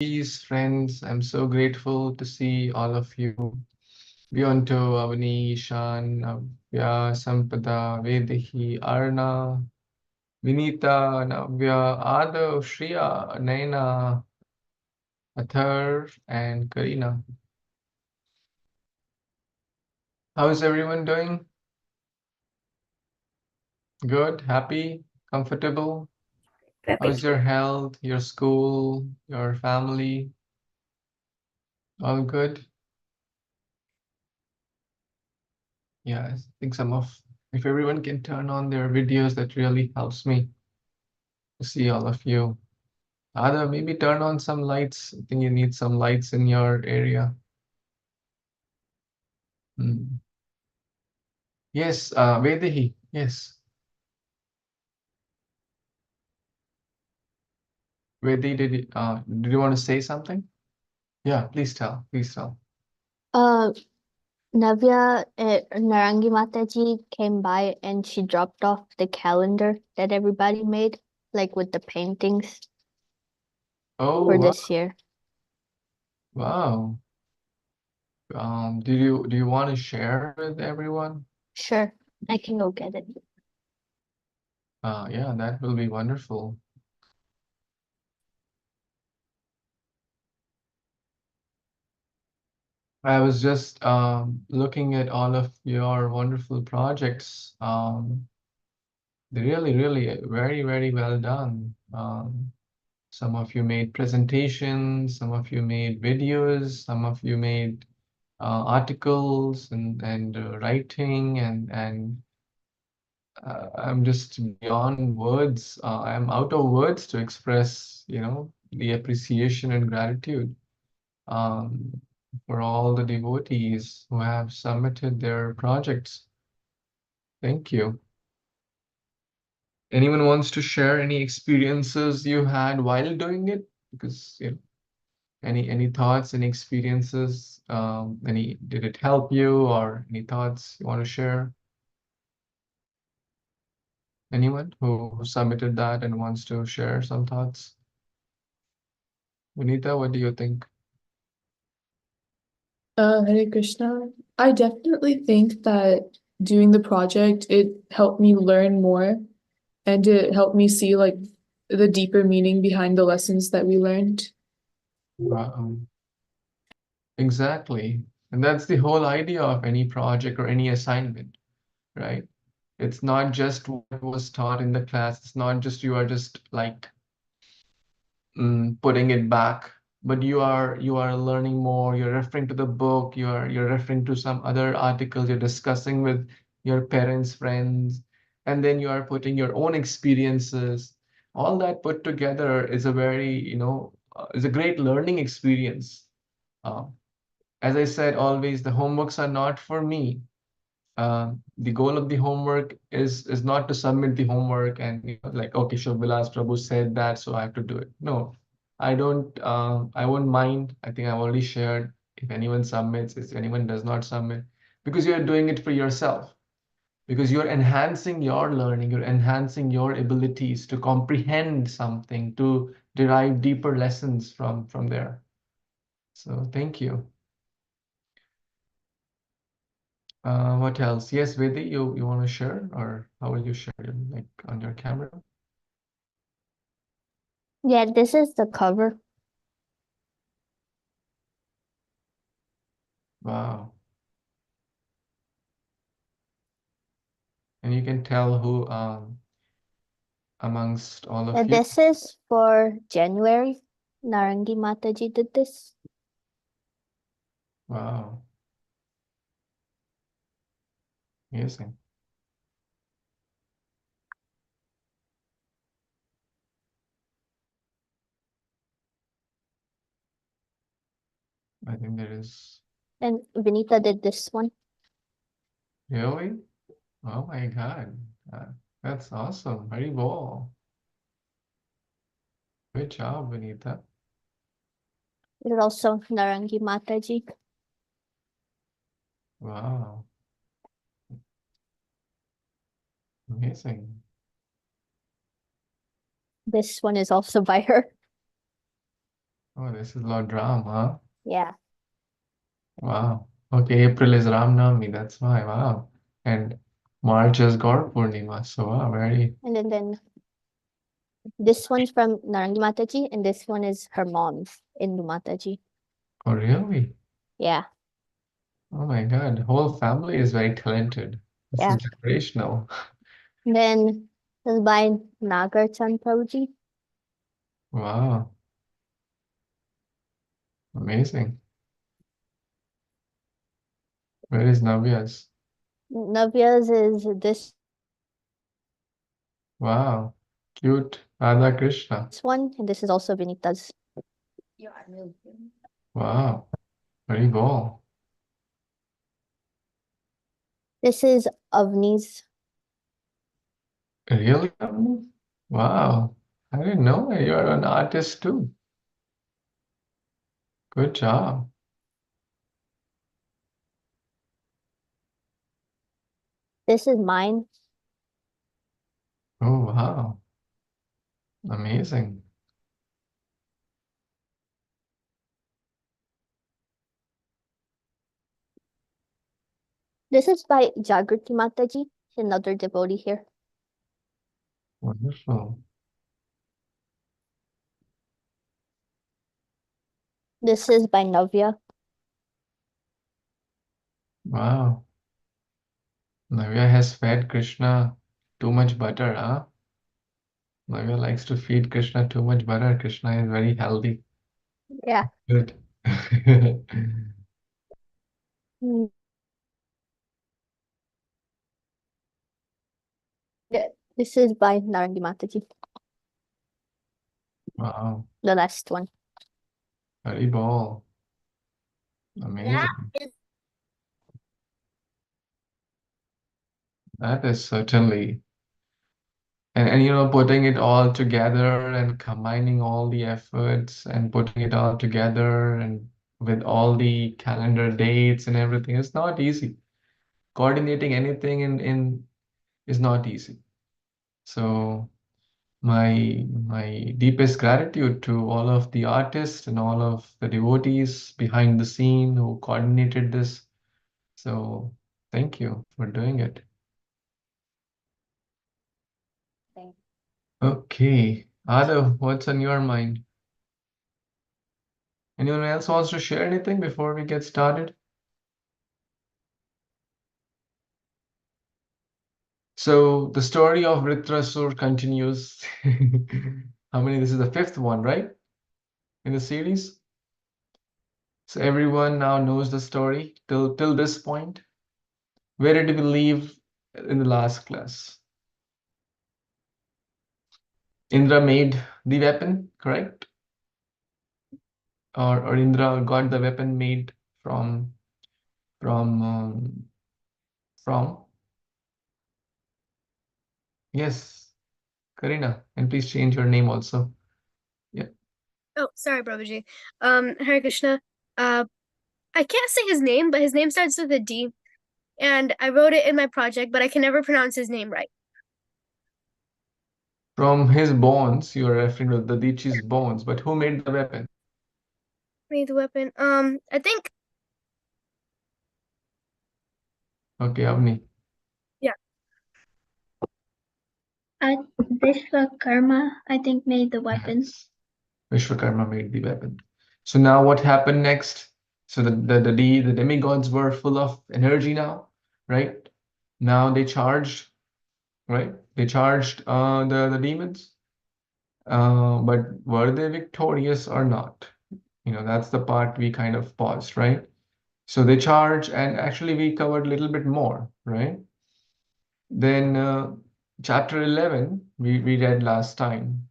Peace, friends. I'm so grateful to see all of you. Beyonto, Avani, Ishan, Navya, Sampada, Vedahi, Arna, Vinita, Navya, Adav, Shriya, Naina, Athar, and Karina. How is everyone doing? Good, happy, comfortable? How's your health, your school, your family? All good? Yeah, I think if everyone can turn on their videos, that really helps me to see all of you. Ada, maybe turn on some lights. I think you need some lights in your area. Mm. Yes, Vedahi, yes. Vedahi, did you want to say something? Yeah, please tell, please tell. Uh, Navya at Narangi Mataji came by and she dropped off the calendar that everybody made, like with the paintings Oh, for wow. this year. Wow. Do you want to share with everyone? Sure, I can go get it. Yeah, that will be wonderful. I was just looking at all of your wonderful projects. They're really, really very, very well done. Some of you made presentations, some of you made videos, some of you made articles and writing and I'm just beyond words. I'm out of words to express, the appreciation and gratitude um, for all the devotees who have submitted their projects. Thank you. Anyone wants to share any experiences you had while doing it? Because, any thoughts, any experiences, did it help you or any thoughts you want to share? Anyone who submitted that and wants to share some thoughts? Vinita, what do you think? Hare Krishna. I definitely think that doing the project, it helped me learn more and it helped me see like the deeper meaning behind the lessons that we learned. Exactly. And that's the whole idea of any project or any assignment, right? It's not just what was taught in the class. It's not just you are just like putting it back, but you are learning more. You're referring to the book. You're referring to some other articles. You're discussing with your parents, friends, and then you are putting your own experiences. All that put together is a is a great learning experience. Uh, as I said, always the homeworks are not for me. The goal of the homework is not to submit the homework and like, okay, Shobhilas Prabhu said that, so I have to do it. No, I don't. I won't mind. I think I've already shared. If anyone submits, if anyone does not submit, because you're doing it for yourself, because you're enhancing your learning, you're enhancing your abilities to comprehend something, to derive deeper lessons from there. So thank you. What else? Yes, Vedi, you want to share, or how will you share it, like on your camera? Yeah, this is the cover. Wow. And you can tell who amongst all of you. This is for January. Narangi Mataji did this. Wow. Amazing. I think there is And Vinita did this one. really. Oh my God. Uh, that's awesome. Very well. Good job, Vanita. There's also Narangi Mataji. Wow. Amazing. This one is also by her. Oh, this is Lord Ram, huh? Yeah. Wow. Okay, April is Ram Navami, that's why. Wow. And March is Gaur Purnima. So wow, very And then this one's from Narangi Mataji, and this one is her mom's, Indu Mataji. oh really? Yeah. Oh my God, the whole family is very talented. This Yeah. is generational. Then this is by Nagar Chand Prabhuji. Wow, amazing. Where is Navya's? Navya's is this Wow, cute Radha Krishna. one, and this is also Vinita's. Wow, very cool. This is Avni's. Really? Wow, I didn't know you're an artist too. Good job. This is mine. Oh, wow, amazing. This is by Jagrati Mataji, another devotee here. Wonderful. This is by Navya. Wow. Navya has fed Krishna too much butter, huh? Navya likes to feed Krishna too much butter. Krishna is very healthy. Yeah. Good. Mm. This is by Narangi Mataji, Wow. the last one. Very ball. Amazing. That is certainly, and you know, putting it all together and combining all the efforts and putting it all together and with all the calendar dates and everything, it's not easy. Coordinating anything in is not easy. So my deepest gratitude to all of the artists and all of the devotees behind the scene who coordinated this. So thank you for doing it. Okay, Adav, what's on your mind? Anyone else wants to share anything before we get started? So the story of Vritrasura continues. How many? This is the fifth one, right? In the series. So everyone now knows the story till this point. Where did we leave in the last class? Indra made the weapon, correct? Or Indra got the weapon made from from from yes, Karina. And please change your name also. Yeah. Oh, sorry, Prabhuji. Hare Krishna. Uh, I can't say his name, but his name starts with a D, and I wrote it in my project, but I can never pronounce his name right. From his bones, you are referring to the Dichi's bones, but who made the weapon? Made the weapon. I think. Okay, Avni. Yeah. Vishwakarma, I think, made the weapon. Yes. Vishwakarma made the weapon. So now what happened next? So the demigods were full of energy now, right? Now they charged, right? They charged the demons. But were they victorious or not? You know, that's the part we kind of paused, right? So they charge, and actually we covered a little bit more, right? Then chapter 11, we read last time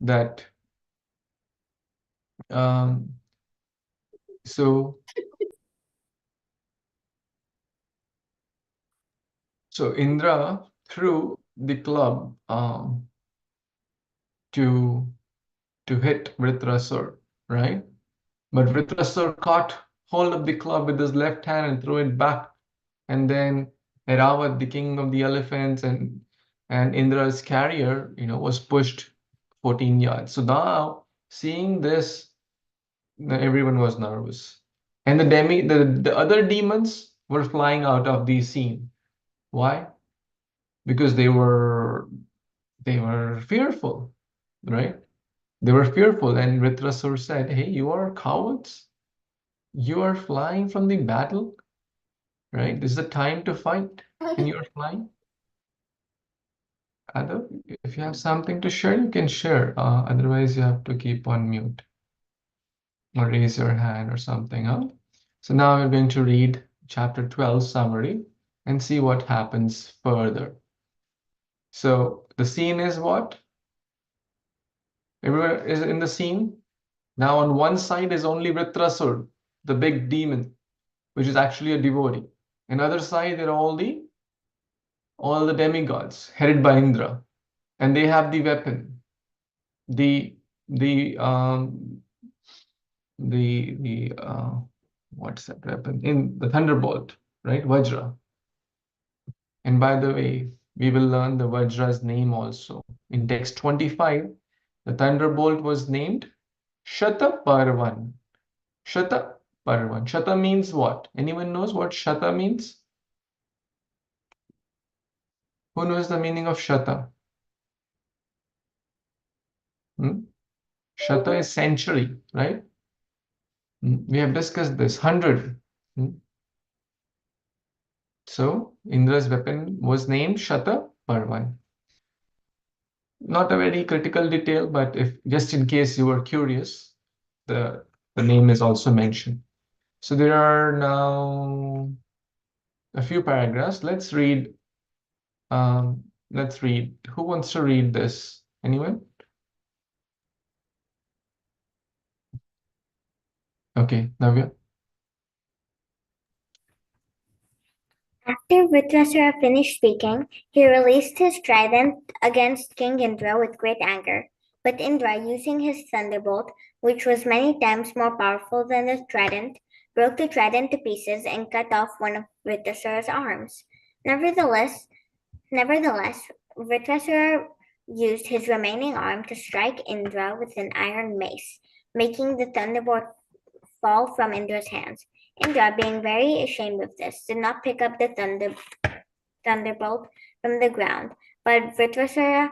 that um, so so Indra threw the club to hit Vritrasur, right? But Vritrasur caught hold of the club with his left hand and threw it back. And then Airavata, the king of the elephants, and Indra's carrier, you know, was pushed 14 yards. So now, seeing this, Everyone was nervous. And the other demons were flying out of the scene. Why? Because they were fearful, right? They were fearful, and Vritrasura said, "Hey, you are cowards. You are flying from the battle, right? This is the time to fight, and you are flying." Other, if you have something to share, you can share. Otherwise, you have to keep on mute or raise your hand or something, huh? So now we're going to read chapter 12 summary and see what happens further. So the scene is what? Everyone is in the scene. Now on one side is only Vritrasura, the big demon, which is actually a devotee. Another side are all the demigods headed by Indra, and they have the weapon, the the um the what's that weapon in the thunderbolt, right? Vajra. And by the way, we will learn the Vajra's name also. In text 25, the thunderbolt was named Shataparvan. Shataparvan. Shata means what? Anyone knows what Shata means? Who knows the meaning of Shata? Hmm? Shata is century, right? We have discussed this. 100. So Indra's weapon was named Shataparvan. Not a very critical detail, but if just in case you were curious, the name is also mentioned. So there are now a few paragraphs. Let's read. Let's read. Who wants to read this? Anyone? Okay, Navya. After Vritrasura finished speaking, he released his trident against King Indra with great anger. But Indra, using his thunderbolt, which was many times more powerful than the trident, broke the trident to pieces and cut off one of Vritrasura's arms. Nevertheless, Vritrasura used his remaining arm to strike Indra with an iron mace, making the thunderbolt fall from Indra's hands. Indra, being very ashamed of this, did not pick up the thunderbolt from the ground, but Vritrasura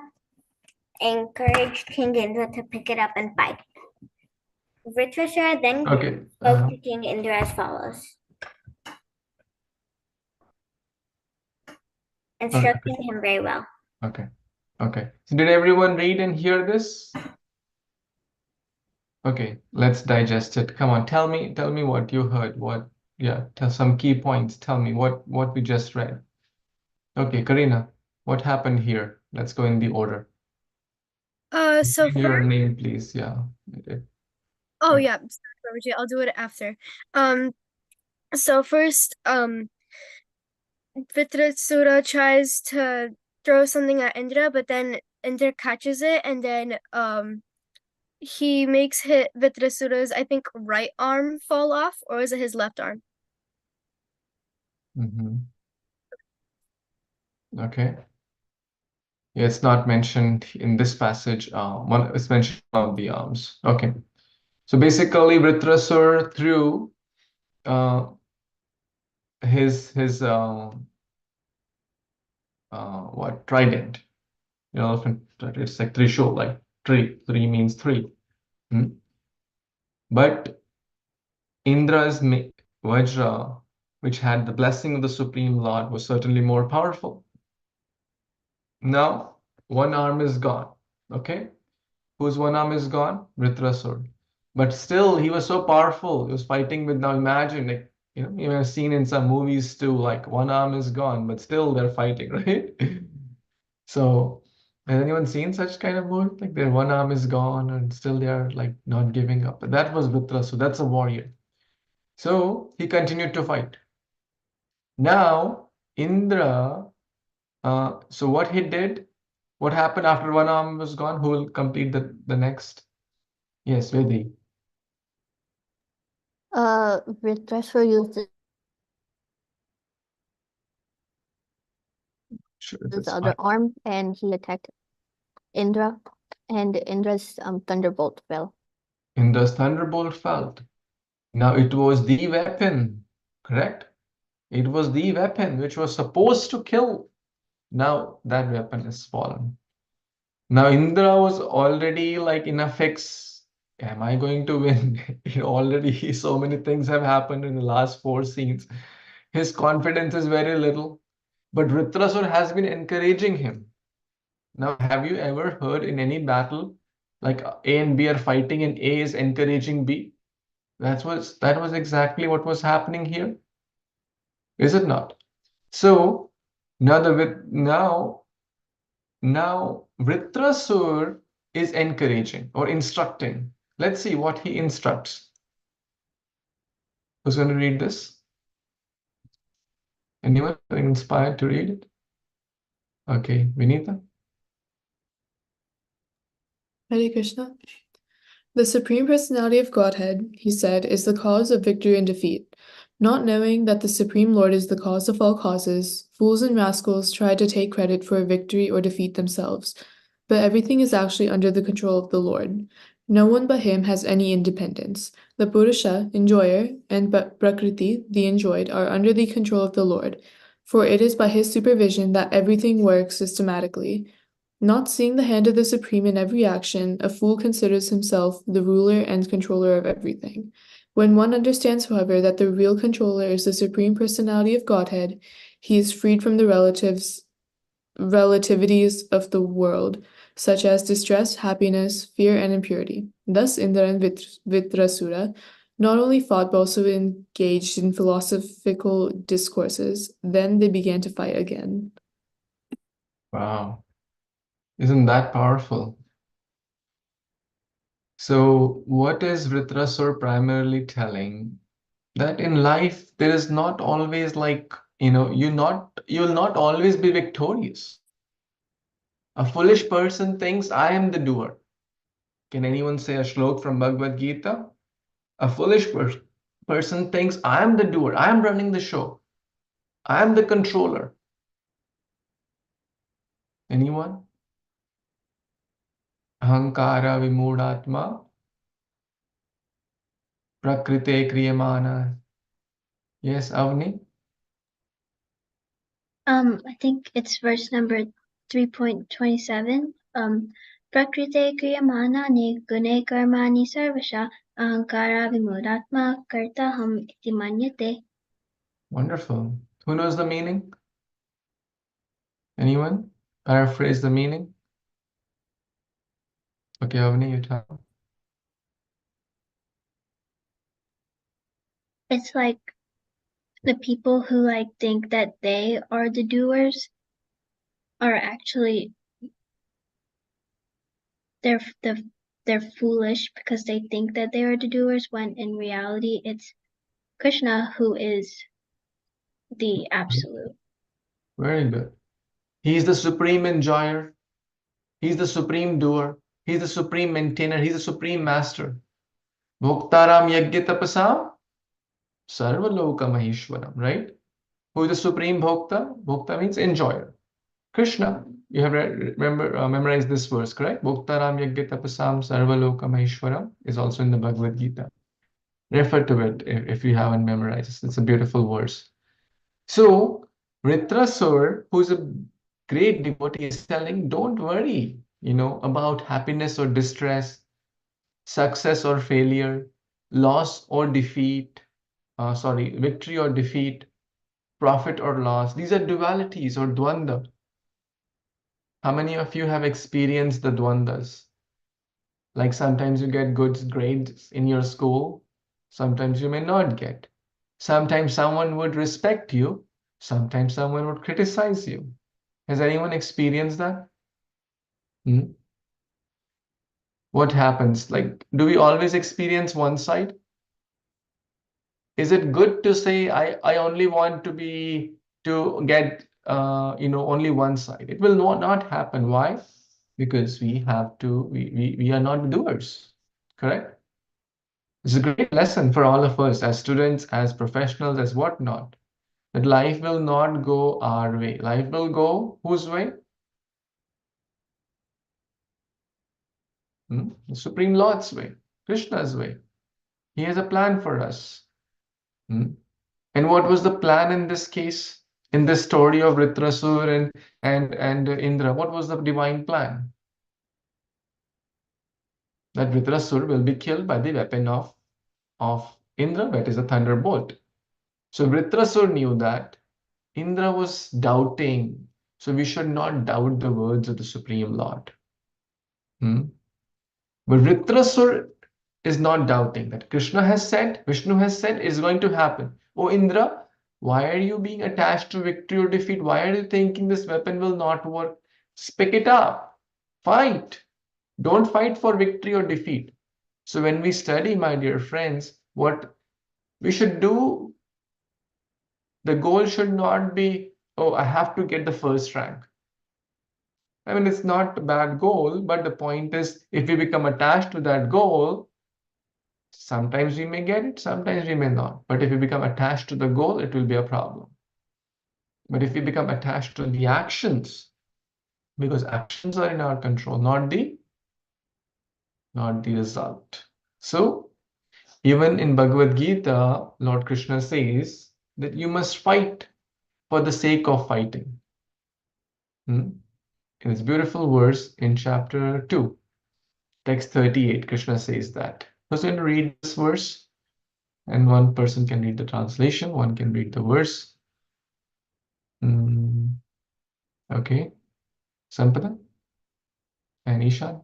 encouraged King Indra to pick it up and fight. Vritrasura then Okay. spoke to King Indra as follows, instructing him very well. Okay. Okay. So did everyone read and hear this? Okay, let's digest it. Come on, tell me what you heard. Tell some key points. Tell me what we just read. Okay, Karina, what happened here? Let's go in the order. So Your first, name, please. Yeah. oh yeah, sorry, Babaji, I'll do it after. So first, Vritrasura tries to throw something at Indra, but then Indra catches it, and then he makes Vritrasura's, I think, right arm fall off, or is it his left arm? Okay. Yeah, it's not mentioned in this passage. It's mentioned on the arms. Okay. So basically, Vritrasura threw his what trident. Elephant. It's like trishul, like three. Three means three. But Indra's Vajra, which had the blessing of the Supreme Lord, was certainly more powerful. Now, one arm is gone. Okay? Whose one arm is gone? Vritrasura. But still, he was so powerful. He was fighting with, now imagine, like, you may have seen in some movies too, like one arm is gone, but still they're fighting, right? So, has anyone seen such kind of movie? Like their one arm is gone and still they are like not giving up. But that was Vritrasura. That's a warrior. So he continued to fight. Now, Indra, so what he did, what happened after one arm was gone? Who will complete the next? Yes, Vedi. Vritrasura used Sure, his that's other fine. arm and he attacked Indra, and Indra's thunderbolt fell. Indra's thunderbolt felt. Now it was the weapon, correct? It was the weapon which was supposed to kill. Now that weapon is fallen. Now Indra was already like in a fix. Am I going to win? Already so many things have happened in the last 4 scenes. His confidence is very little. But Vritrasura has been encouraging him. Now, have you ever heard in any battle, like A and B are fighting and A is encouraging B? That was exactly what was happening here, is it not? So now Vritrasur is encouraging or instructing. Let's see what he instructs. Who's going to read this? Anyone inspired to read it? Okay, Vinita. Hare Krishna. The Supreme Personality of Godhead, he said, is the cause of victory and defeat. Not knowing that the Supreme Lord is the cause of all causes, fools and rascals try to take credit for a victory or defeat themselves, but everything is actually under the control of the Lord. No one but him has any independence. The Purusha, enjoyer, and Prakriti, the enjoyed, are under the control of the Lord, for it is by his supervision that everything works systematically. Not seeing the hand of the Supreme in every action, a fool considers himself the ruler and controller of everything. When one understands, however, that the real controller is the Supreme Personality of Godhead, he is freed from the relativities of the world, such as distress, happiness, fear, and impurity. Thus, Indra and Vritrasura not only fought but also engaged in philosophical discourses. Then they began to fight again. Wow. Isn't that powerful? So, what is Vritrasur primarily telling? That in life there is not always like, you'll not always be victorious. A foolish person thinks I am the doer. Can anyone say a shlok from Bhagavad Gita? A foolish person thinks I am the doer, I am running the show, I am the controller. Anyone? Ahankara vimoodatma prakrite kriyamana. Yes, Avni? I think it's verse number 3.27. Prakrite kriyamana gune karmani sarvasha ahankara vimudatma kartaham iti manyate. Wonderful. Who knows the meaning? Anyone? Paraphrase the meaning? Okay, Avni, you tell. It's like the people who think that they are the doers are actually they're they're foolish because they think that they are the doers when in reality it's Krishna who is the absolute. Very good. He's the supreme enjoyer. He's the supreme doer. He's the supreme maintainer. He's the supreme master. Bhoktaram yajna tapasam sarvaloka maheshwaram, right? Who is the supreme bhokta? Bhokta means enjoyer. Krishna. You have memorized this verse, correct? Bhoktaram yajna tapasam sarvaloka maheshwaram is also in the Bhagavad Gita. Refer to it if you haven't memorized. It's a beautiful verse. So, Vritrasur, who's a great devotee, is telling, don't worry, about happiness or distress, success or failure, loss or defeat, victory or defeat, profit or loss. These are dualities or dvanda. How many of you have experienced the dvandas? Like sometimes you get good grades in your school, sometimes you may not get. Sometimes someone would respect you, sometimes someone would criticize you. Has anyone experienced that? Hmm? What happens? Like, do we always experience one side? Is it good to say, I only want to get, only one side? It will not happen. Why? Because we are not doers, correct? It's a great lesson for all of us as students, as professionals, as whatnot, that life will not go our way. Life will go whose way? The Supreme Lord's way, Krishna's way. He has a plan for us. Hmm? And what was the plan in this case? In this story of Vritrasura and Indra, what was the divine plan? That Vritrasura will be killed by the weapon of Indra, that is a thunderbolt. So Vritrasura knew that. Indra was doubting. So we should not doubt the words of the Supreme Lord. Hmm? But Vritrasura is not doubting that Krishna has said, Vishnu has said is going to happen. Oh Indra, why are you being attached to victory or defeat? Why are you thinking this weapon will not work? Just pick it up. Fight. Don't fight for victory or defeat. So when we study, my dear friends, what we should do, the goal should not be, oh, I have to get the first rank. I mean, it's not a bad goal, but the point is, if we become attached to that goal, sometimes we may get it, sometimes we may not. But if we become attached to the goal, it will be a problem. But if we become attached to the actions, because actions are in our control, not the result. So even in Bhagavad Gita, Lord Krishna says that you must fight for the sake of fighting. In this beautiful verse in chapter 2, text 38, Krishna says that. Who's going to read this verse? And one person can read the translation, one can read the verse. Okay. Sampada and Ishan.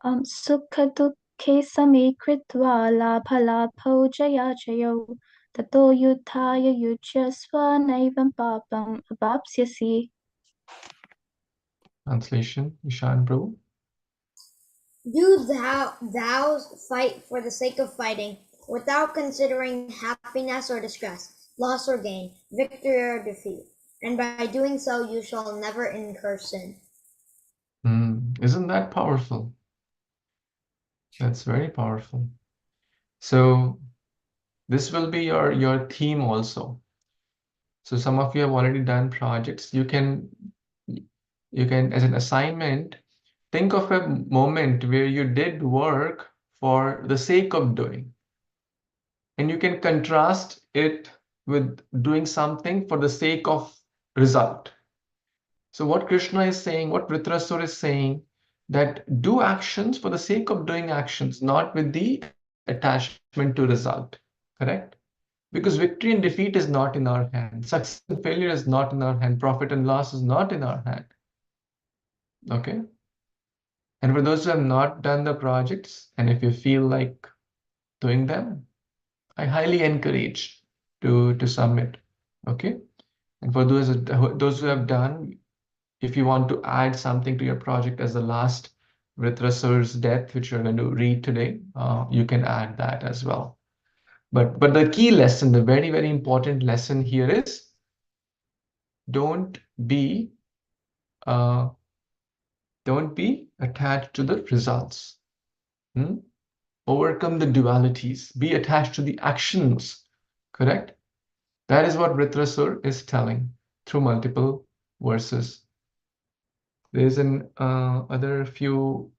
Sukha dukhe same kritva labhalabho jaya jayo tato yuddhaya yujyasva naivam papam abapsyasi. Translation, Ishan Prabhu. Do thou fight for the sake of fighting, without considering happiness or distress, loss or gain, victory or defeat, and by doing so you shall never incur sin. Isn't that powerful? That's very powerful. So this will be your theme also. So some of you have already done projects. You can, as an assignment, think of a moment where you did work for the sake of doing. And you can contrast it with doing something for the sake of result. So what Krishna is saying, what Vritrasura is saying, that do actions for the sake of doing actions, not with the attachment to result. Correct? Because victory and defeat is not in our hand. Success and failure is not in our hand. Profit and loss is not in our hand. Okay? And for those who have not done the projects, and if you feel like doing them, I highly encourage to submit. Okay? And for those who have done, if you want to add something to your project as the last Vritrasura's death, which you're going to read today, you can add that as well. But the key lesson, the very, very important lesson here is don't be attached to the results. Overcome the dualities. Be attached to the actions. Correct? That is what Vritrasura is telling through multiple verses. There's an other few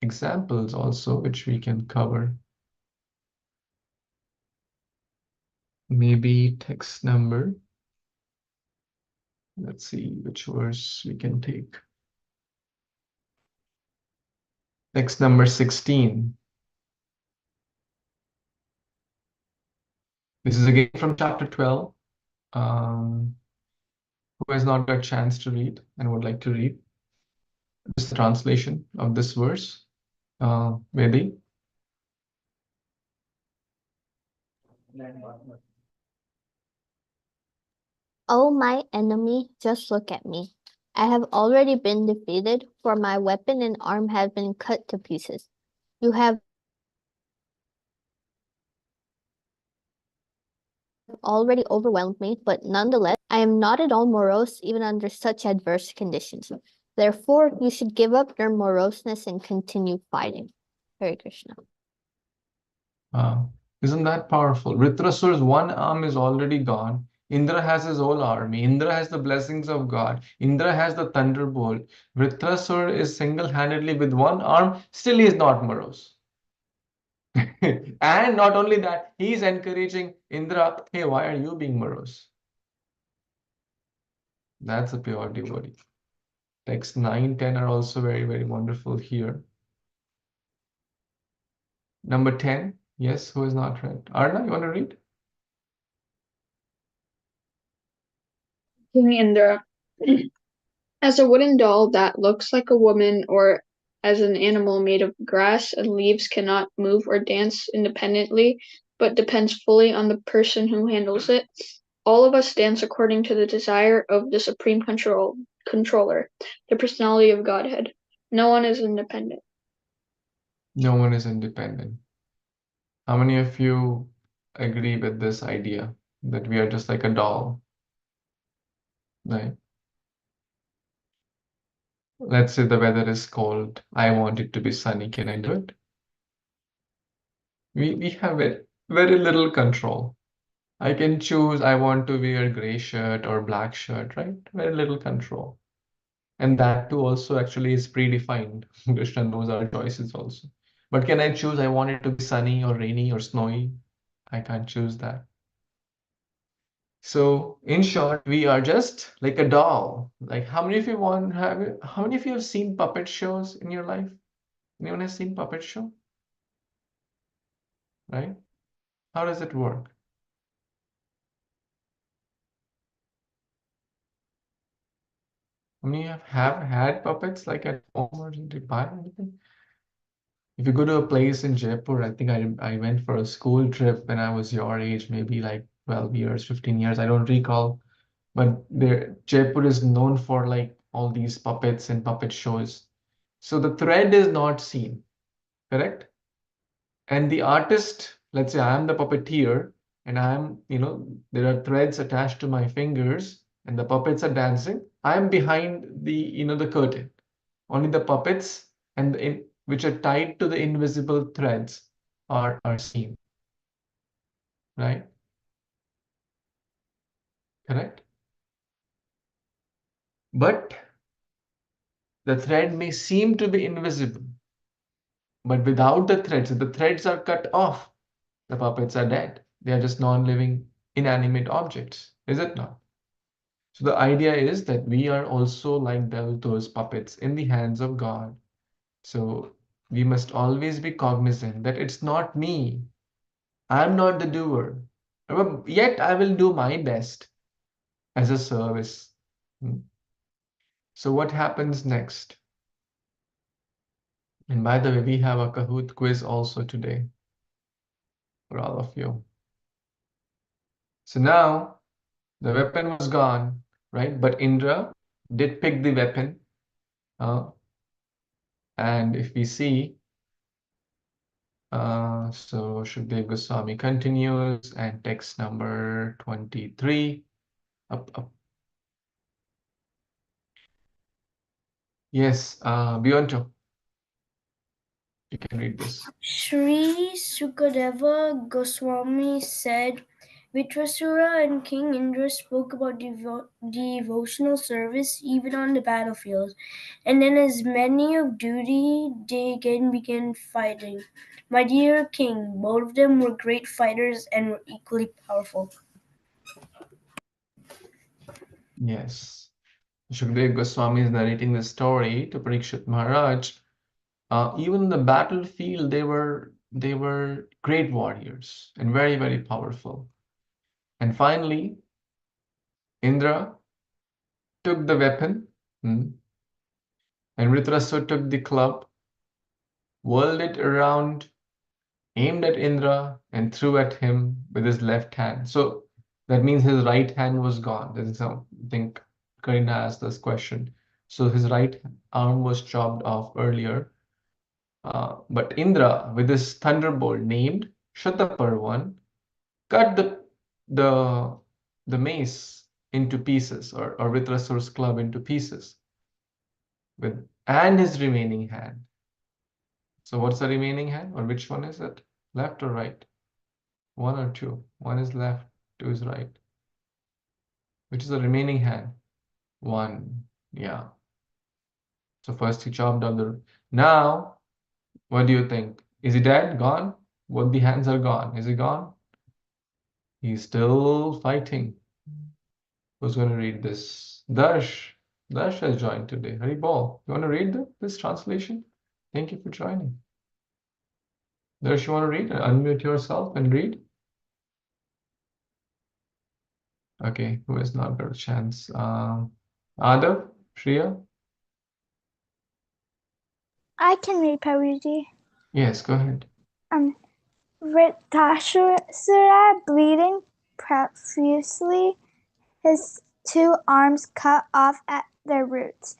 examples also which we can cover. Maybe text number. Let's see which verse we can take. Text number 16. This is again from chapter 12. Who has not got a chance to read and would like to read? This is the translation of this verse. Vedi. Oh, my enemy, just look at me. I have already been defeated, for my weapon and arm have been cut to pieces. You have already overwhelmed me, but nonetheless, I am not at all morose even under such adverse conditions. Therefore, you should give up your moroseness and continue fighting. Hare Krishna. Isn't that powerful? Vritrasura's one arm is already gone. Indra has his whole army. Indra has the blessings of God. Indra has the thunderbolt. Vritrasura is single-handedly with one arm, still he is not morose. And not only that, he is encouraging Indra, hey, why are you being morose? That's a pure devotee. Text 9, 10 are also very, very wonderful here. Number 10, yes, who is not read? Arna, you want to read? King Indra. As a wooden doll that looks like a woman, or as an animal made of grass and leaves cannot move or dance independently, but depends fully on the person who handles it, all of us dance according to the desire of the supreme controller, the personality of Godhead. No one is independent. No one is independent. How many of you agree with this idea that we are just like a doll? Right? Let's say the weather is cold. I want it to be sunny. Can I do it? We have very little control. I can choose I want to wear gray shirt or black shirt, right? Very little control. And that too also actually is predefined. Krishna knows our choices also. But can I choose I want it to be sunny or rainy or snowy? I can't choose that. So in short, we are just like a doll. Like how many of you how many of you have seen puppet shows in your life? Anyone has seen puppet show? Right? How does it work? How many have had puppets like at home or did you buy anything? If you go to a place in Jaipur, I think I went for a school trip when I was your age, maybe like 12 years, 15 years, I don't recall. But Jaipur is known for like all these puppets and puppet shows. So the thread is not seen, correct? And the artist, let's say I am the puppeteer and there are threads attached to my fingers and the puppets are dancing. I am behind the curtain. Only the puppets which are tied to the invisible threads are seen, right? Correct? But the thread may seem to be invisible, but without the threads, if the threads are cut off, the puppets are dead. They are just non-living, inanimate objects, is it not? So the idea is that we are also like those puppets in the hands of God. So we must always be cognizant that it's not me. I'm not the doer. Yet I will do my best as a service. Hmm. So what happens next? And by the way, we have a Kahoot quiz also today for all of you. So now the weapon was gone, right? But Indra did pick the weapon. And if we see, so Shukdev Goswami continues and text number 23. Up. Yes, Bionto, you can read this. Sri Sukadeva Goswami said, Vritrasura and King Indra spoke about devotional service even on the battlefield, and then as many of duty, they again began fighting. My dear king, both of them were great fighters and were equally powerful. Yes. Shukdev Goswami is narrating the story to Parikshit Maharaj. Even in the battlefield, they were great warriors and very, very powerful. And finally, Indra took the weapon, and Vritrasura took the club, whirled it around, aimed at Indra, and threw at him with his left hand. So that means his right hand was gone. This is how I think Karina asked this question. So his right arm was chopped off earlier. But Indra, with his thunderbolt named Shataparvan, cut the mace into pieces, or Vritrasura's club into pieces, and his remaining hand. So what's the remaining hand, or which one is it? Left or right? One or two? One is left, two is right. Which is the remaining hand? One. Yeah. So first he chopped off the. Now, what do you think? Is he dead? Gone? Both the hands are gone. Is he gone? He's still fighting. Who's going to read this? Darsh. Darsh has joined today. Haribol, you want to read this translation? Thank you for joining. Darsh, you want to read? Unmute yourself and read. Okay, who has not got a chance? Adav, Shreya? I can read Parvati. Yes, go ahead. Vritrasura, bleeding profusely, his 2 arms cut off at their roots,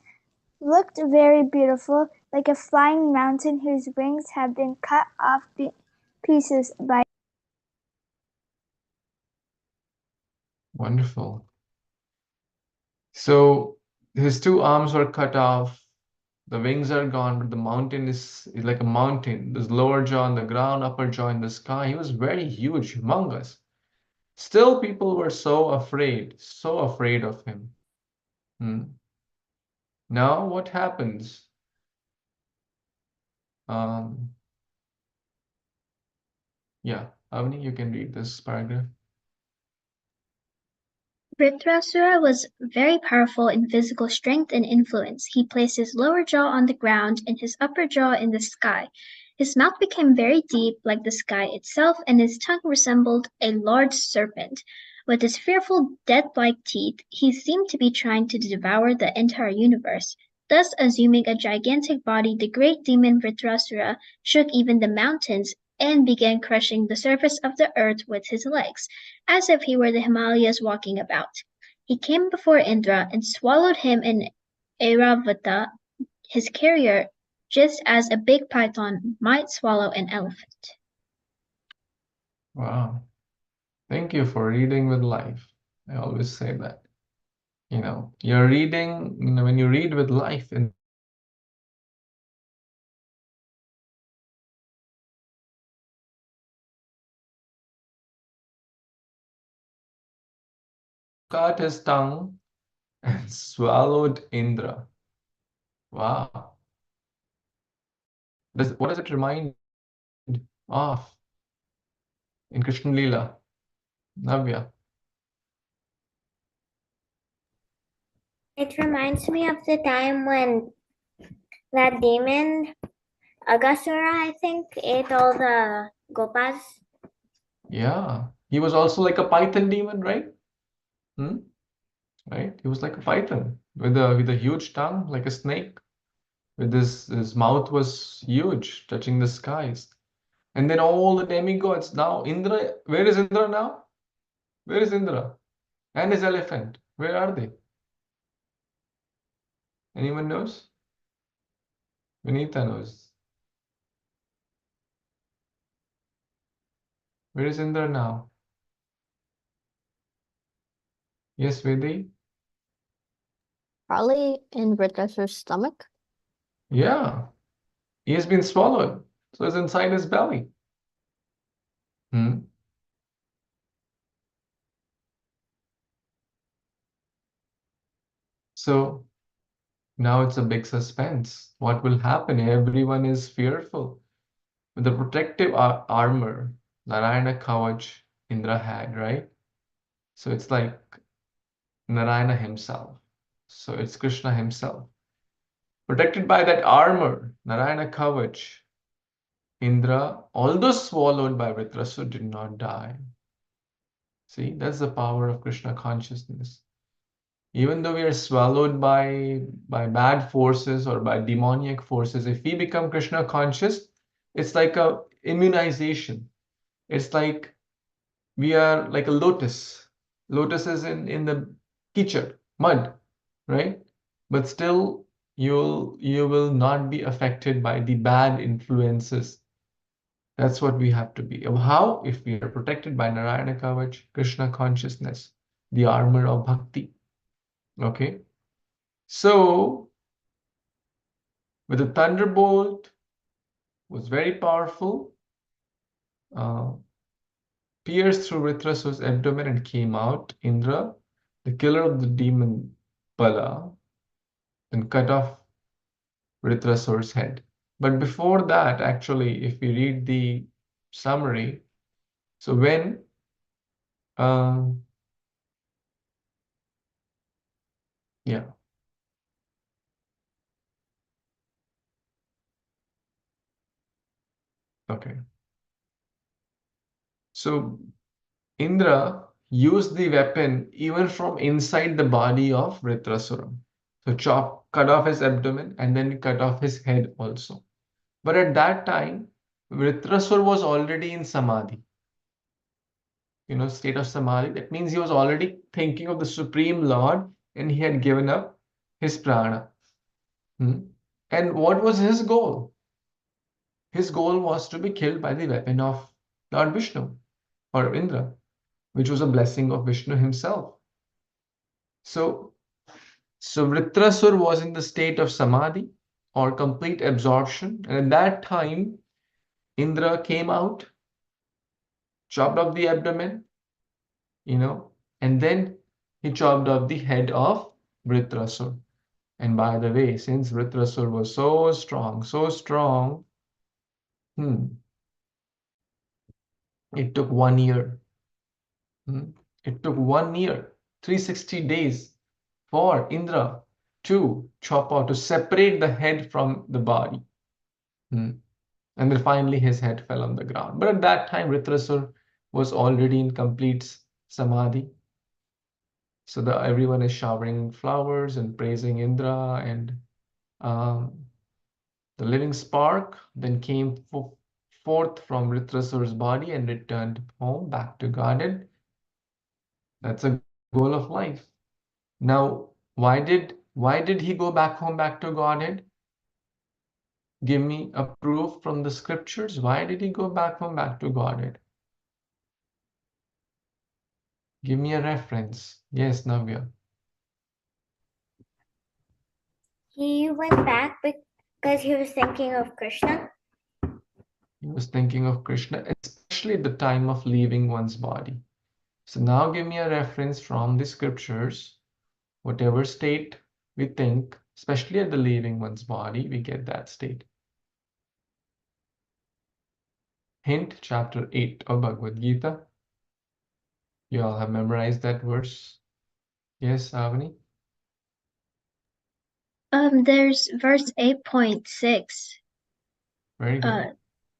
looked very beautiful, like a flying mountain whose wings have been cut off pieces by. Wonderful. So his 2 arms were cut off, the wings are gone, but the mountain is like a mountain. There's lower jaw on the ground, upper jaw in the sky. He was very huge, humongous. Still, people were so afraid of him. Now, what happens? Yeah, Avni, you can read this paragraph. Vritrasura was very powerful in physical strength and influence. He placed his lower jaw on the ground and his upper jaw in the sky. His mouth became very deep, like the sky itself, and his tongue resembled a large serpent. With his fearful, death-like teeth, he seemed to be trying to devour the entire universe. Thus, assuming a gigantic body, the great demon Vritrasura shook even the mountains and began crushing the surface of the earth with his legs, as if he were the Himalayas walking about. He came before Indra and swallowed him in Airavata, his carrier, just as a big python might swallow an elephant. Wow. Thank you for reading with life. I always say that. You're reading, when you read with life in cut his tongue and swallowed Indra. Wow. What does it remind of in Krishna Leela? Navya. It reminds me of the time when that demon, Agasura, I think, ate all the gopas. Yeah. He was also like a python demon, right? Right? He was like a python with a huge tongue, like a snake. With his mouth was huge, touching the skies. And then all the demigods. Now Indra, where is Indra now? Where is Indra? And his elephant. Where are they? Anyone knows? Vinita knows. Where is Indra now? Yes, Vedi? Probably in Vritrasura's stomach. Yeah. He has been swallowed. So it's inside his belly. So now it's a big suspense. What will happen? Everyone is fearful. With the protective armor, Narayana Kavach Indra had, right? So it's like Narayana himself. So it's Krishna himself. Protected by that armor, Narayana Kavach, Indra, although swallowed by Vritrasura, did not die. See, that's the power of Krishna consciousness. Even though we are swallowed by bad forces or by demoniac forces, if we become Krishna conscious, it's like a immunization. It's like we are like a lotus. Lotus is in the kichad, mud, right? But still, you will not be affected by the bad influences. That's what we have to be. How? If we are protected by Narayana Kavach, Krishna consciousness, the armor of Bhakti. Okay? So, with the thunderbolt, was very powerful, pierced through Vritrasura's abdomen and came out. Indra, the killer of the demon Bala, and cut off Vritrasura's head. But before that, actually, if we read the summary, so when um, yeah, okay. So Indra used the weapon even from inside the body of Vritrasura. So cut off his abdomen and then cut off his head also. But at that time, Vritrasura was already in samadhi, state of samadhi. That means he was already thinking of the Supreme Lord and he had given up his prana. Hmm. And what was his goal? His goal was to be killed by the weapon of Lord Vishnu or Indra, which was a blessing of Vishnu himself. So Vritrasur was in the state of samadhi or complete absorption. And at that time, Indra came out, chopped off the abdomen, and then he chopped off the head of Vritrasur. And by the way, since Vritrasur was so strong, hmm, it took 1 year. It took 1 year, 360 days for Indra to chop out, to separate the head from the body. And then finally his head fell on the ground. But at that time, Vritrasur was already in complete samadhi. So everyone is showering flowers and praising Indra, and um, the living spark then came forth from Vritrasur's body and returned home back to Godhead. That's a goal of life. Now, why did he go back home, back to Godhead? Give me a proof from the scriptures. Why did he go back home, back to Godhead? Give me a reference. Yes, Navya. He went back because he was thinking of Krishna. He was thinking of Krishna, especially at the time of leaving one's body. So now give me a reference from the scriptures. Whatever state we think, especially at the leaving one's body, we get that state. Hint, chapter 8 of Bhagavad Gita. You all have memorized that verse. Yes, Avani? There's verse 8.6. Very good.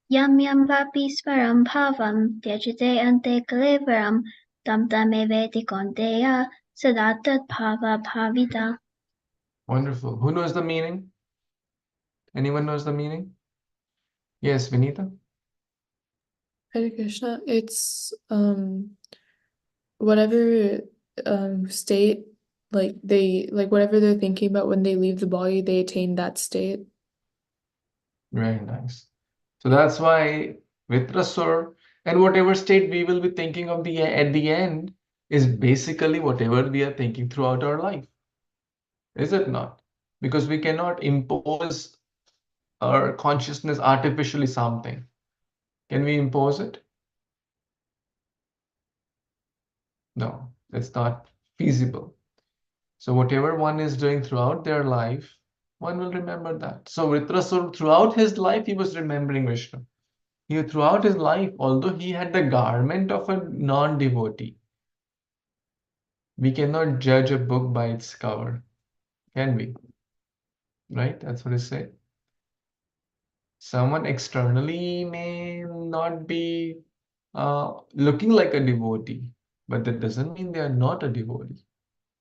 Yam yam vapi swaram bhavam tyajite ante kalevaram tam tameveti konteya sadatat bhava bhavita. Wonderful. Who knows the meaning? Anyone knows the meaning? Yes, Vinita? Hare Krishna, it's whatever state whatever they're thinking about when they leave the body, they attain that state. Very nice. So that's why Vitrasur and whatever state we will be thinking of at the end is basically whatever we are thinking throughout our life. Is it not? Because we cannot impose our consciousness artificially something. Can we impose it? No, it's not feasible. So whatever one is doing throughout their life, one will remember that. So Vritrasur, throughout his life, he was remembering Vishnu. Throughout his life, although he had the garment of a non-devotee, we cannot judge a book by its cover, can we? Right? That's what it said. Someone externally may not be looking like a devotee, but that doesn't mean they are not a devotee.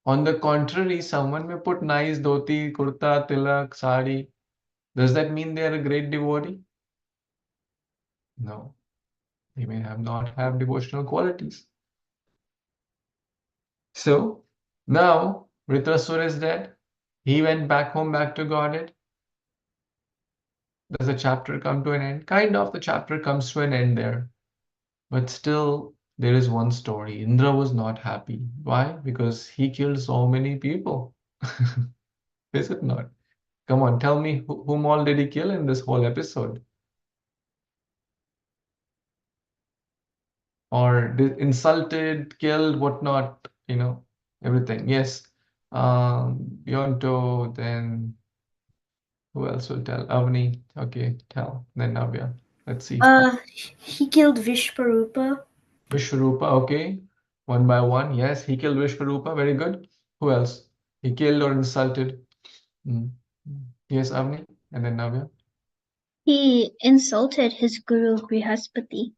On the contrary, someone may put nice dhoti, kurta, tilak, sari. Does that mean they are a great devotee? No. They may not have devotional qualities. So now Vritrasura is dead. He went back home, back to Godhead. Does the chapter come to an end? Kind of, the chapter comes to an end there. But still, there is one story. Indra was not happy. Why? Because he killed so many people. Is it not? Come on, tell me whom all did he kill in this whole episode? Or insulted, killed, whatnot, everything. Yes. Bionto, then who else will tell? Avni. Okay, tell. Then Navya. Let's see. He killed Vishparupa. Vishvarupa, okay. One by one. Yes, he killed Vishvarupa. Very good. Who else? He killed or insulted? Mm. Yes, Avni. And then Navya. He insulted his guru Brihaspati.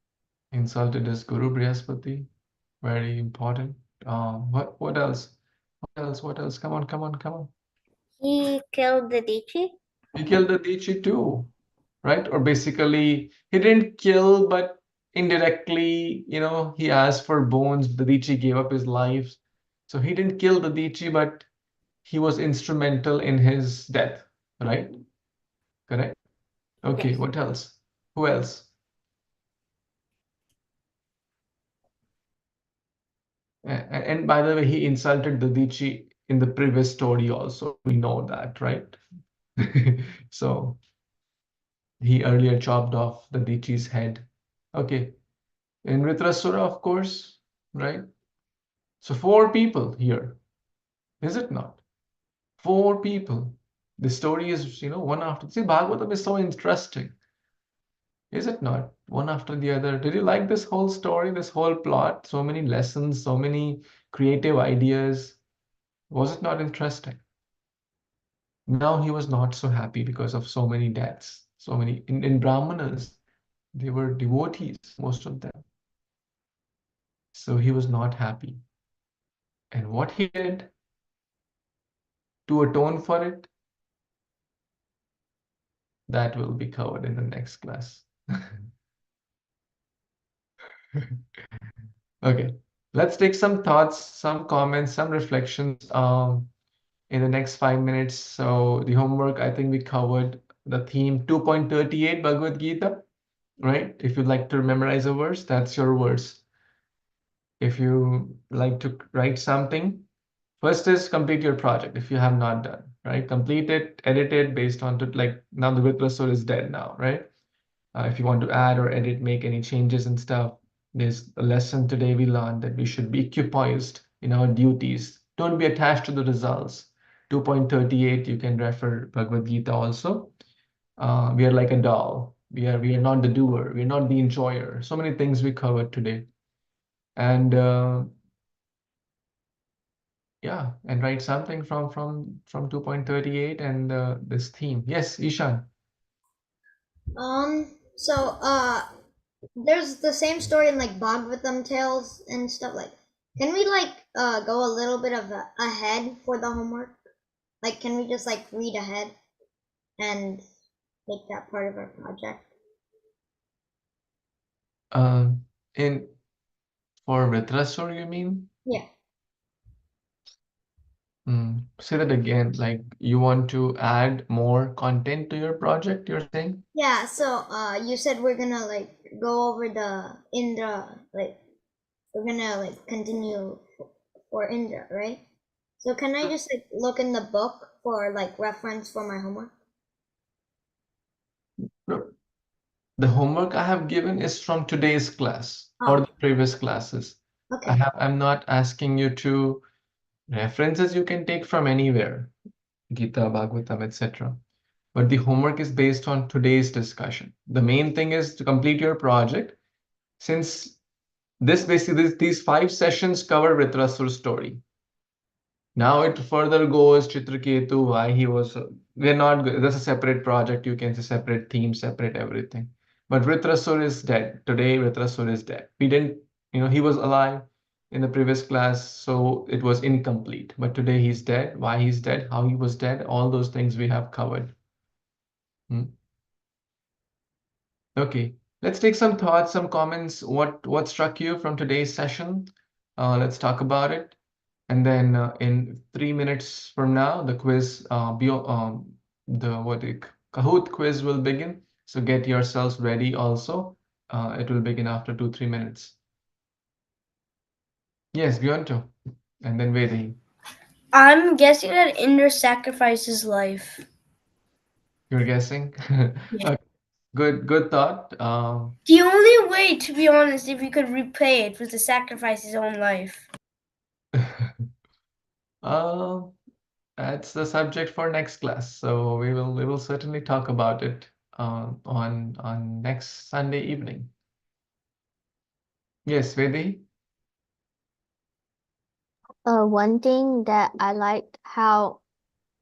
Insulted his Guru Brihaspati. Very important. What else? What else? What else? Come on, come on, come on. He killed the Dichi. He killed the Dichi too, right? Or basically, he didn't kill, but indirectly, he asked for bones. The Dichi gave up his life. So he didn't kill the Dichi, but he was instrumental in his death, right? Correct? Okay, Yes. what else? Who else? And by the way, he insulted the Dichi in the previous story also. We know that, right? So he earlier chopped off the Dichi's head. Okay. In Vritrasura, of course, right? So 4 people here, is it not? 4 people. The story is, one after. See, Bhagavatam is so interesting, is it not? One after the other. Did you like this whole story, this whole plot? So many lessons, so many creative ideas. Was it not interesting? Now he was not so happy because of so many deaths. So many in Brahmanas, they were devotees, most of them. So he was not happy. And what he did to atone for it, that will be covered in the next class. Okay, let's take some thoughts, some comments, some reflections in the next 5 minutes. So the homework, I think we covered the theme 2.38 Bhagavad Gita, right? If you'd like to memorize a verse, that's your verse. If you like to write something, first is complete your project if you have not done, right? Complete it, edit it based on like now the Vritrasura is dead now, right? If you want to add or edit, make any changes and stuff, there's a lesson today we learned that we should be equipoised in our duties. Don't be attached to the results. 2.38, you can refer Bhagavad Gita also. We are like a doll. We are not the doer. We are not the enjoyer. So many things we covered today. And yeah, and write something from 2.38 and this theme. Yes, Ishan. So there's the same story in like Bhagavatam tales and stuff like. Can we like go a little bit of ahead for the homework? Like, can we just like read ahead and make that part of our project? In for Vritrasura, you mean? Yeah. Say that again. Like you want to add more content to your project, you're saying? Yeah, so you said we're gonna like go over the Indra, like we're gonna like continue for Indra, right? So can I just like look in the book for like reference for my homework? No. The homework I have given is from today's class or Oh, the previous classes. okay. I'm not asking you to references you can take from anywhere, Gita, Bhagavatam, etc. But the homework is based on today's discussion. The main thing is to complete your project. Since these 5 sessions cover Vritrasura's story. Now it further goes Chitraketu, why he was. We're not. That's a separate project. You can say separate theme, separate everything. But Vritrasura is dead. Today, Vritrasura is dead. We didn't. He was alive in the previous class, so it was incomplete. But today he's dead. Why he's dead? How he was dead? All those things we have covered. Okay. Let's take some thoughts, some comments. What struck you from today's session? Let's talk about it. And then in 3 minutes from now, the quiz, Kahoot quiz will begin. So get yourselves ready also. It will begin after 2-3 minutes. Yes, Beyonto. And then Vedi. I'm guessing that Indra sacrificed his life. You're guessing? Yeah. Okay. Good thought. The only way, to be honest, if he could repay it was to sacrifice his own life. Uh, that's the subject for next class. So we will certainly talk about it on next Sunday evening. Yes, Vedi? One thing that I liked how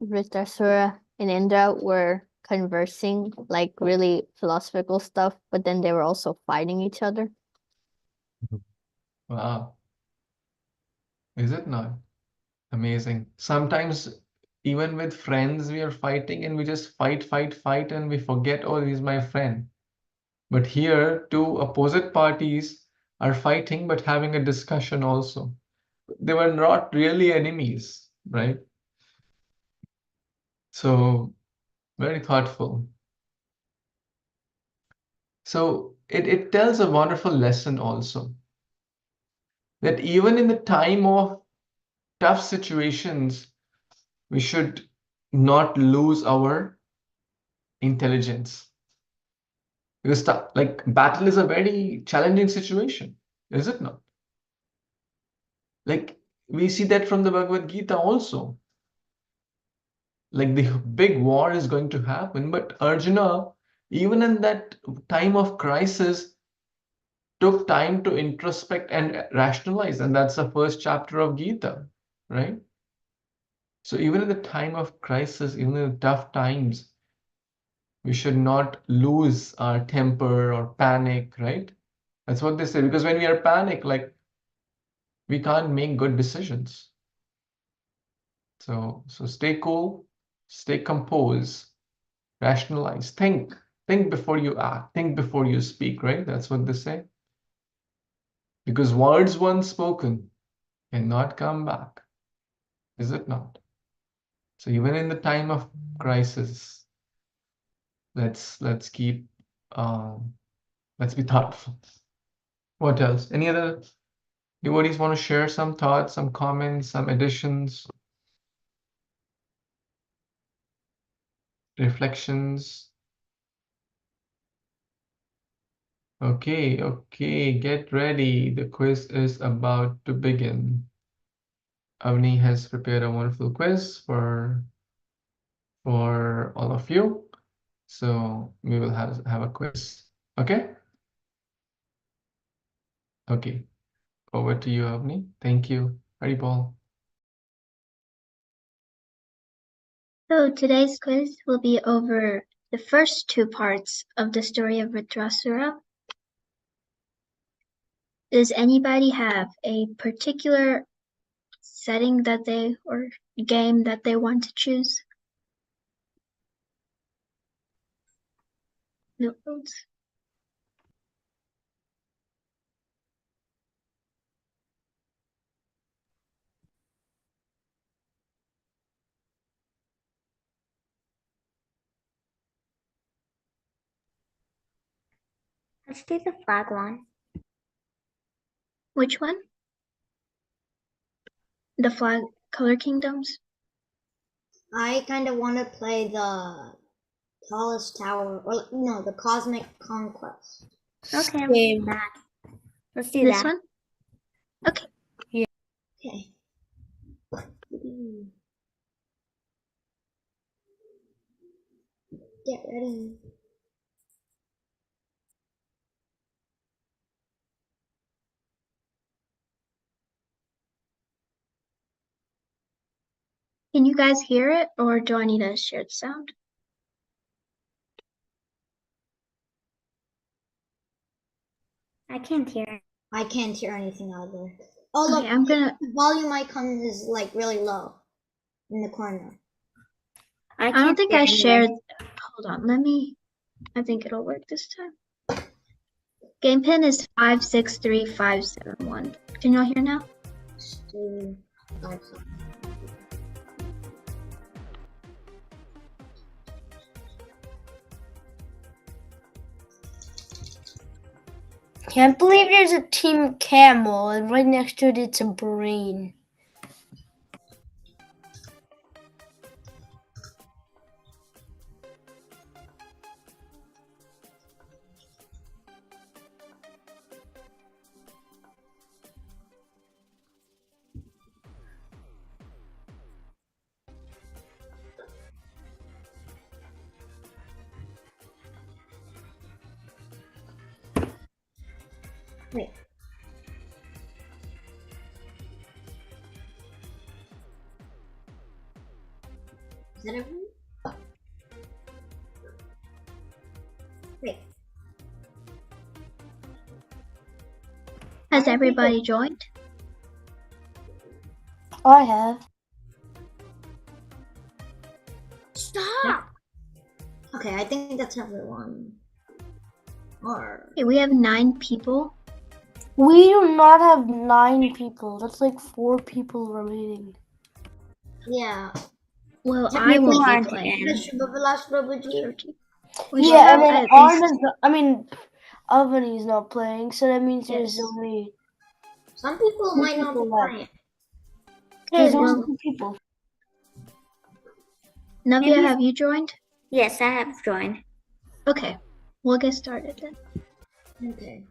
Vritrasura and Indra were conversing, like really philosophical stuff, but then they were also fighting each other. Wow. Is it not? Amazing. Sometimes even with friends, we are fighting and we just fight, and we forget, oh, he's my friend. But here, two opposite parties are fighting but having a discussion also. They were not really enemies, right? So, very thoughtful. So, it tells a wonderful lesson also that even in the time of tough situations, we should not lose our intelligence. Because like battle is a very challenging situation, is it not? Like we see that from the Bhagavad Gita also. Like the big war is going to happen, but Arjuna, even in that time of crisis, took time to introspect and rationalize, and that's the first chapter of Gita, right? So even in the time of crisis, even in tough times, we should not lose our temper or panic, right? That's what they say. Because when we are panic, like we can't make good decisions. So stay cool, stay composed, rationalize, think before you act, think before you speak, right? That's what they say. Because words once spoken cannot come back, is it not? So even in the time of crisis, let's keep let's be thoughtful. What else? Any other devotees want to share some thoughts, some comments, some additions, reflections? Okay, get ready. The quiz is about to begin. Avni has prepared a wonderful quiz for all of you. So we will have a quiz. Okay? Okay. Over to you, Avni. Thank you. Haribol. So today's quiz will be over the first two parts of the story of Vritrasura. Does anybody have a particular setting that they or game that they want to choose? No votes. Let's do the flag one. Which one? The flag color kingdoms? I kind of want to play the tallest tower, or no, the cosmic conquest. Okay, Same. let's do This that. one? Okay. Okay. Get ready. Can you guys hear it, or do I need to share the sound? I can't hear it. I can't hear anything either. Oh, Okay, look, I'm gonna. the volume icon is like really low in the corner. I don't think I shared. Hold on, let me. I think it'll work this time. Game pin is 563571. Can y'all hear now? 2, 5, 7. Can't believe there's a team camel and right next to it it's a brain. Wait. Is that everyone? Wait. Has How many everybody people? joined? I have. Stop! Okay, I think that's everyone. Or Okay, we have 9 people. We do not have 9 people. That's like 4 people remaining. yeah. Well, I Technically, won't be aren't playing. in. Shubhavilash Prabhuji. 13. We should Yeah, have and then at least Avani's not playing, so that means there's Yes. only Some people 2 might not be people left. playing. There's Okay, only well, 2 people. Navia, Maybe- have you joined? Yes, I have joined. Okay, we'll get started then. Okay.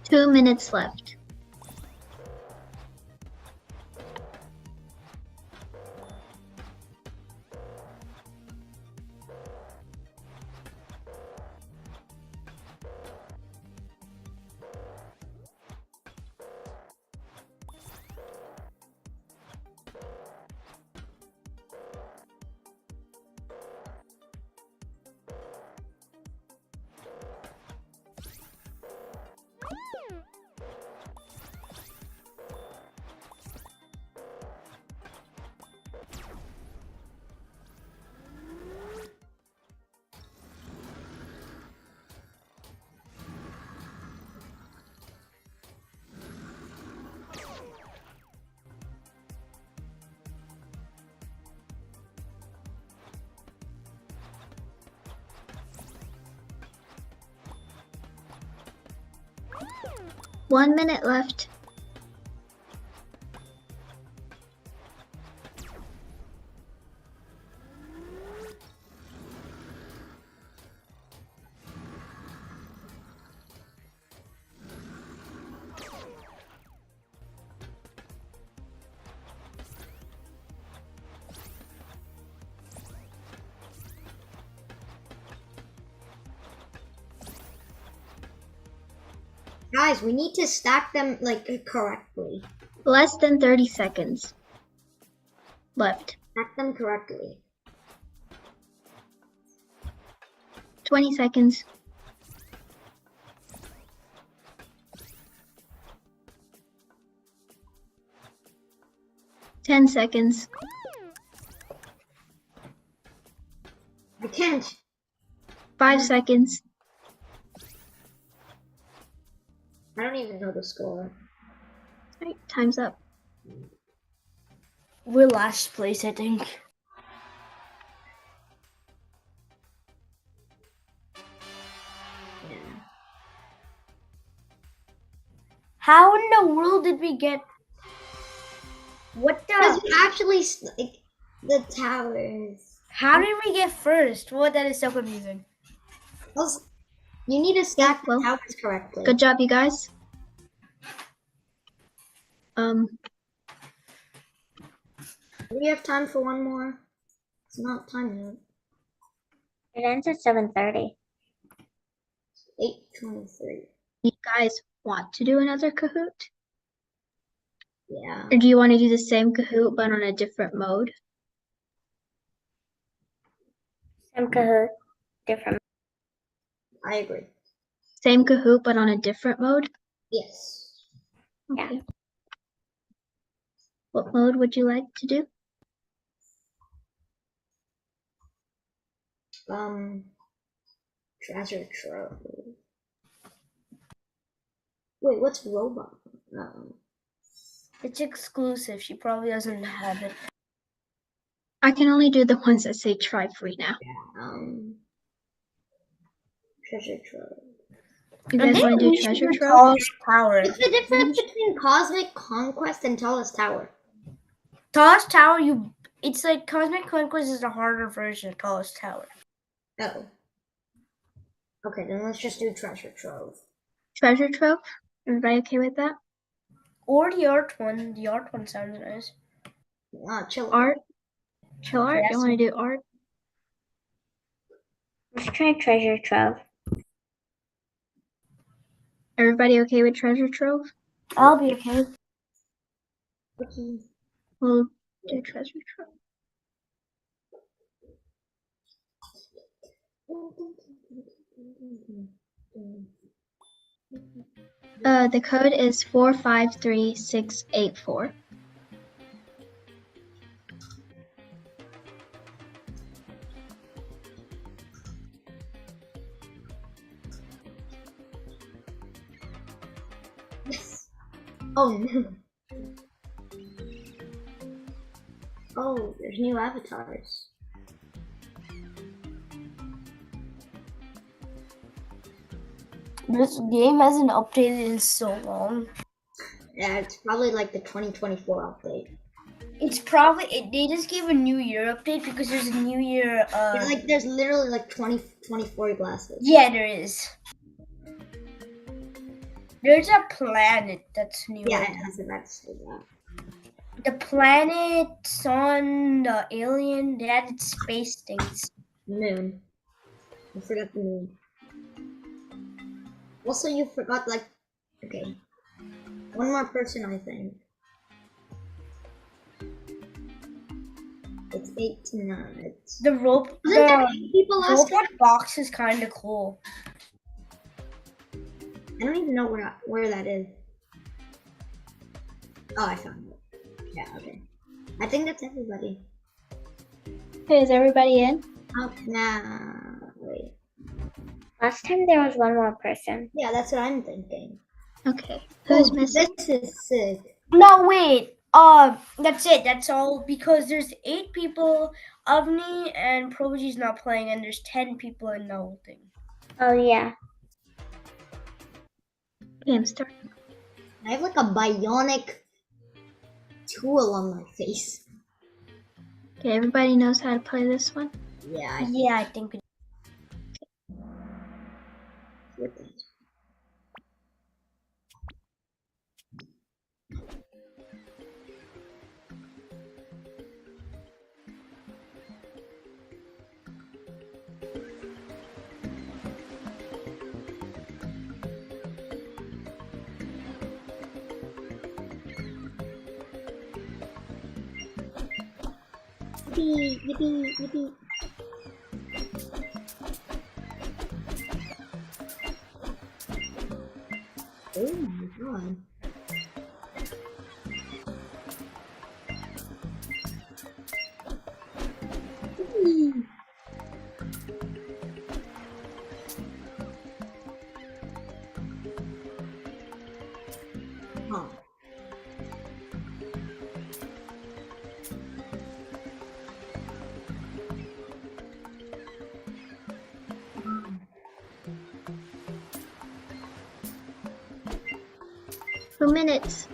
Two minutes left. One minute left. Guys, we need to stack them like correctly. Less than 30 seconds left. Stack them correctly. 20 seconds. 10 seconds. I can't. 5 seconds. I don't even know the score. Right, time's up. We're last place, I think. Yeah. How in the world did we get? What Because the? you actually like the towers. How did we get first? Well, that is so confusing. Also, you need to stack Well, the towers correctly. Good job, you guys. Do we have time for one more? It's not time yet. It ends at 7:30. 8:23. You guys want to do another Kahoot? Yeah. Or do you want to do the same Kahoot but on a different mode? Some Kahoot, different. I agree. Same Kahoot but on a different mode? Yes. Yeah. Okay. What mode would you like to do? Treasure trove. Wait, what's robot? It's exclusive. She probably doesn't have it. I can only do the ones that say try free now. Treasure trove. You And guys want to maybe do we should treasure do trove? Tallest Tower. What's the difference between Cosmic Conquest and Tallest Tower? Tallest Tower, it's like Cosmic Conquest is a harder version of Tallest Tower. Oh. Okay, then let's just do treasure trove. Treasure trove? Everybody okay with that? Or the art one. The art one sounds nice. Chill art. Chill art? Yes. You want to do art? Let's try treasure trove. Everybody okay with treasure trove? I'll be okay. Okay. We'll do treasure trove. The code is 453684. Yes. Oh no. Oh, there's new avatars. This game hasn't updated in so long. Yeah, it's probably like the 2024 update. It's probably they just gave a New Year update because there's a New Year. Yeah, like there's literally like 24 glasses. Yeah, there is. There's a planet that's new. Yeah, I was about to say that. The planet, sun, the alien, they added space things. Moon. I forgot the moon. Also, you forgot like, okay, one more person I think. It's 8 to 9. It's... The rope, Wasn't there 8 people last time? robot box is kind of cool. I don't even know where that is. Oh, I found it. Yeah, okay. I think that's everybody. Okay, is everybody in? Oh, nah, wait. Last time there was one more person. Yeah, that's what I'm thinking. Okay. Who's Oh, missing? this is sick. No, wait. That's it. That's all because there's 8 people. Avni and Proji's not playing, and there's 10 people in the whole thing. Oh yeah. Game start. I have like a bionic tool on my face. Okay, everybody knows how to play this one? Yeah, I think. with it. Yippee, yippee, yippee. Oh my god. Yippee. Huh. Two minutes.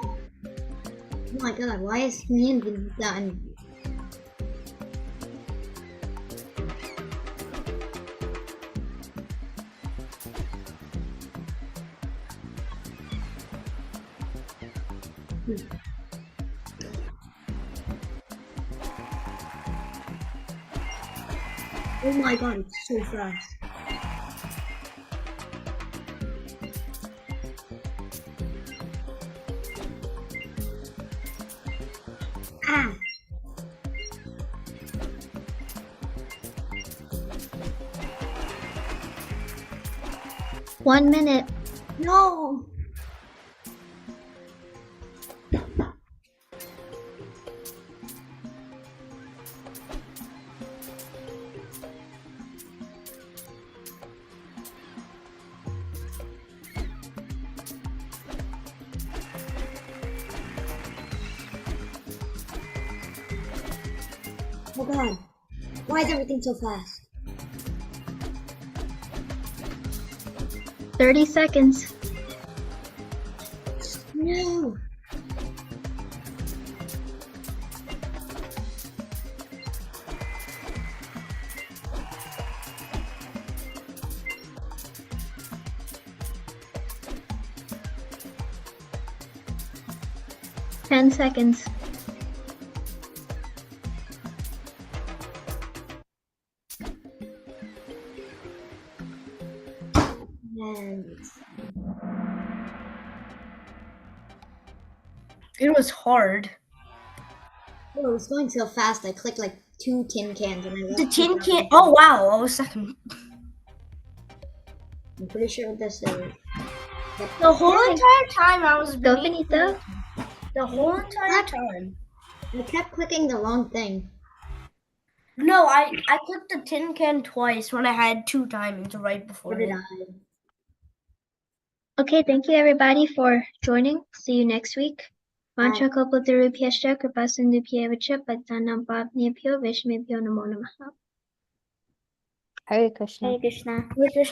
Oh my god, why is he even done? Oh my god, it's so fast. Ah! 1 minute. No! Oh god. Why is everything so fast? 30 seconds. No! Ten seconds. And It was hard. oh, it was going so fast. I clicked like 2 tin cans and I The left tin it can. on. Oh wow! I was second. I'm pretty sure this is. The whole entire time I was Go, being Benito. the whole entire time. I kept clicking the wrong thing. No, I clicked the tin can twice when I had 2 timings right What before did it. I? Okay, thank you everybody for joining. See you next week. Mantra Kalpatarubyascha Kripasindhubhyeva Padmanam Pavnebhyo Vaishnavebhyo Namo Namaha. Hare Krishna. Hare Krishna. Which is